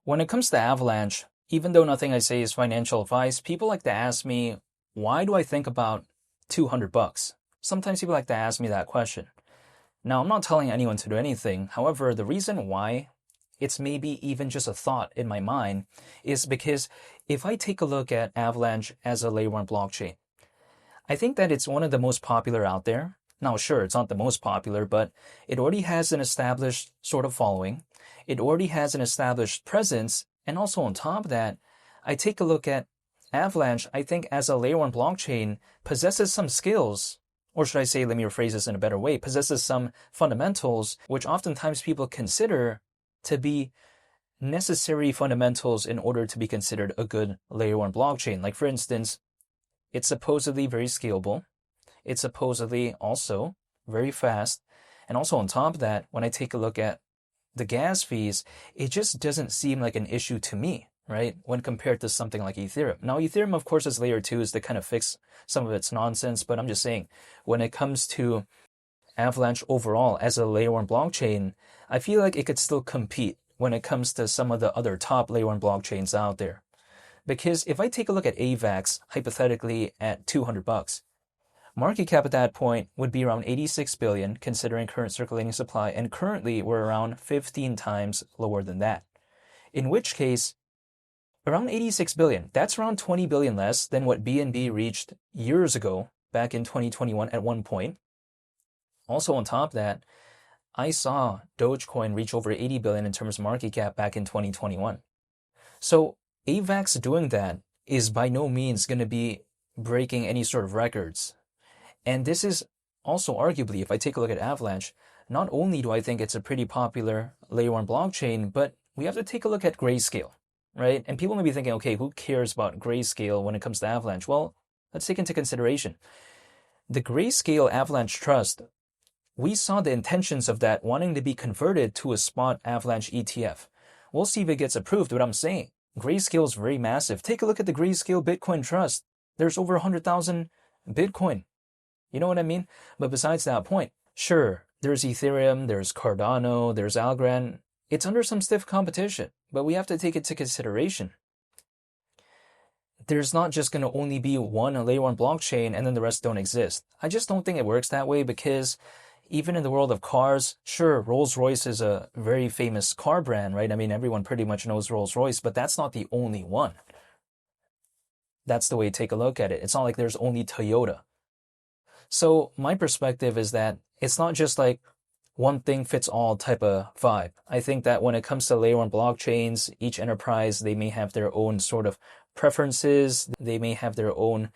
When it comes to Avalanche, even though nothing I say is financial advice, people like to ask me, why do I think about $200? Sometimes people like to ask me that question. Now, I'm not telling anyone to do anything. However, the reason why it's maybe even just a thought in my mind is because if I take a look at Avalanche as a layer one blockchain, I think that it's one of the most popular out there. Now, sure, it's not the most popular, but it already has an established sort of following. It already has an established presence. And also on top of that, I take a look at Avalanche, I think as a layer one blockchain, possesses some skills, or should I say, let me rephrase this in a better way, possesses some fundamentals, which oftentimes people consider to be necessary fundamentals in order to be considered a good layer one blockchain. Like for instance, it's supposedly very scalable. It's supposedly also very fast. And also on top of that, when I take a look at the gas fees, it just doesn't seem like an issue to me, right? When compared to something like Ethereum. Now, Ethereum, of course, is layer 2 is to kind of fix some of its nonsense. But I'm just saying, when it comes to Avalanche overall as a layer 1 blockchain, I feel like it could still compete when it comes to some of the other top layer 1 blockchains out there. Because if I take a look at AVAX, hypothetically at $200, market cap at that point would be around 86 billion, considering current circulating supply, and currently we're around 15 times lower than that. In which case, around 86 billion, that's around 20 billion less than what BNB reached years ago, back in 2021 at one point. Also on top of that, I saw Dogecoin reach over 80 billion in terms of market cap back in 2021. So AVAX doing that is by no means going to be breaking any sort of records. And this is also arguably, if I take a look at Avalanche, not only do I think it's a pretty popular layer 1 blockchain, but we have to take a look at Grayscale, right? And people may be thinking, okay, who cares about Grayscale when it comes to Avalanche? Well, let's take into consideration. The Grayscale Avalanche Trust, we saw the intentions of that wanting to be converted to a spot Avalanche ETF. We'll see if it gets approved, what I'm saying. Grayscale is very massive. Take a look at the Grayscale Bitcoin Trust. There's over 100,000 Bitcoin. You know what I mean? But besides that point, sure, there's Ethereum, there's Cardano, there's Algorand. It's under some stiff competition, but we have to take it into consideration. There's not just going to only be one layer 1 blockchain and then the rest don't exist. I just don't think it works that way because even in the world of cars, sure, Rolls-Royce is a very famous car brand, right? I mean, everyone pretty much knows Rolls-Royce, but that's not the only one. That's the way to take a look at it. It's not like there's only Toyota. So my perspective is that it's not just like one thing fits all type of vibe. I think that when it comes to layer 1 blockchains, each enterprise, they may have their own sort of preferences. They may have their own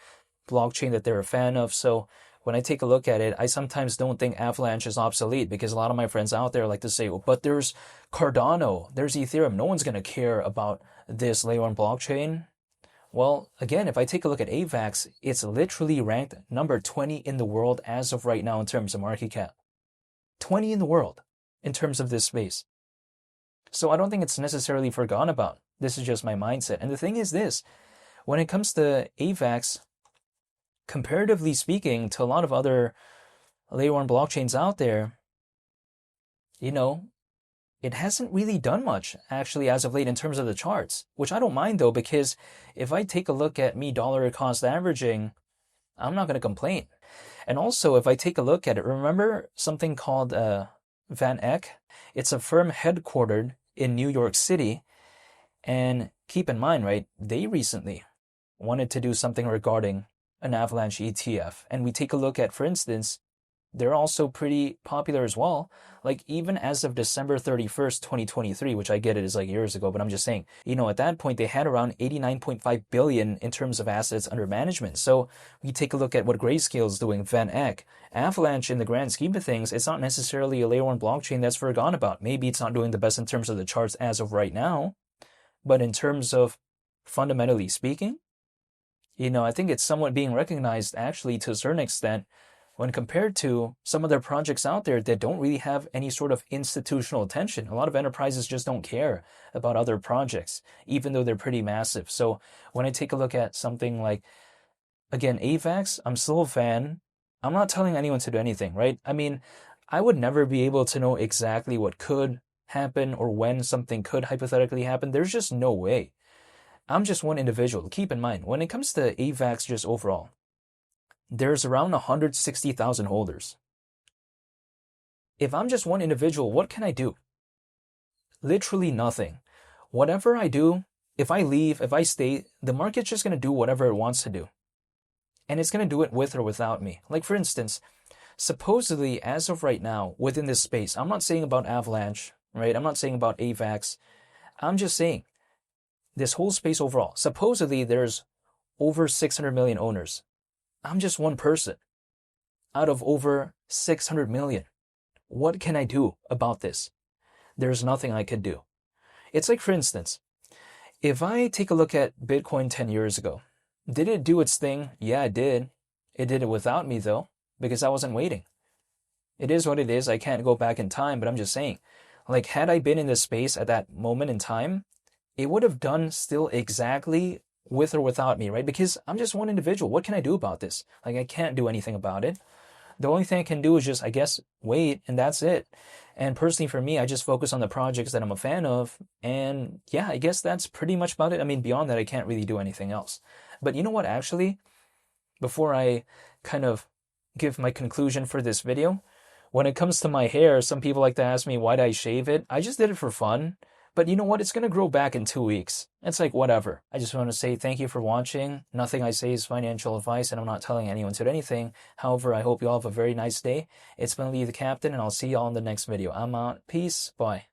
blockchain that they're a fan of. So when I take a look at it, I sometimes don't think Avalanche is obsolete because a lot of my friends out there like to say, well, but there's Cardano, there's Ethereum. No one's going to care about this layer 1 blockchain. Well, again, if I take a look at AVAX, it's literally ranked number 20 in the world as of right now in terms of market cap. 20 in the world in terms of this space. So I don't think it's necessarily forgotten about. This is just my mindset. And the thing is this, when it comes to AVAX, comparatively speaking to a lot of other layer 1 blockchains out there, you know, it hasn't really done much actually as of late in terms of the charts, which I don't mind though, because if I take a look at me dollar cost averaging, I'm not going to complain. And also if I take a look at it, remember something called Van Eck? It's a firm headquartered in New York City. And keep in mind, right, they recently wanted to do something regarding an Avalanche ETF. And we take a look at, for instance, they're also pretty popular as well. Like even as of December 31st, 2023, which I get it is like years ago, but I'm just saying, you know, at that point they had around 89.5 billion in terms of assets under management. So we take a look at what Grayscale is doing, Van Eck, Avalanche in the grand scheme of things, it's not necessarily a layer 1 blockchain that's forgotten about. Maybe it's not doing the best in terms of the charts as of right now, but in terms of fundamentally speaking, you know, I think it's somewhat being recognized actually to a certain extent when compared to some of their projects out there that don't really have any sort of institutional attention. A lot of enterprises just don't care about other projects, even though they're pretty massive. So when I take a look at something like, again, AVAX, I'm still a fan. I'm not telling anyone to do anything, right? I mean, I would never be able to know exactly what could happen or when something could hypothetically happen. There's just no way. I'm just one individual. Keep in mind, when it comes to AVAX just overall, there's around 160,000 holders. If I'm just one individual, what can I do? Literally nothing. Whatever I do, if I leave, if I stay, the market's just going to do whatever it wants to do. And it's going to do it with or without me. Like, for instance, supposedly, as of right now, within this space, I'm not saying about Avalanche, right? I'm not saying about AVAX. I'm just saying this whole space overall. Supposedly, there's over 600 million owners. I'm just one person out of over 600 million. What can I do about this? There's nothing I could do. It's like, for instance, if I take a look at Bitcoin 10 years ago, did it do its thing? Yeah, it did. It did it without me, though, because I wasn't waiting. It is what it is. I can't go back in time, but I'm just saying, like, had I been in this space at that moment in time, it would have done still exactly with or without me, right? Because I'm just one individual. What can I do about this? Like, I can't do anything about it. The only thing I can do is just, I guess, wait, and that's it. And personally, for me, I just focus on the projects that I'm a fan of. And yeah, I guess that's pretty much about it. I mean, beyond that, I can't really do anything else. But you know what, actually, before I kind of give my conclusion for this video, when it comes to my hair, some people like to ask me, why did I shave it? I just did it for fun. But you know what? It's going to grow back in 2 weeks. It's like, whatever. I just want to say thank you for watching. Nothing I say is financial advice, and I'm not telling anyone to do anything. However, I hope you all have a very nice day. It's been Lee the Captain, and I'll see you all in the next video. I'm out. Peace. Bye.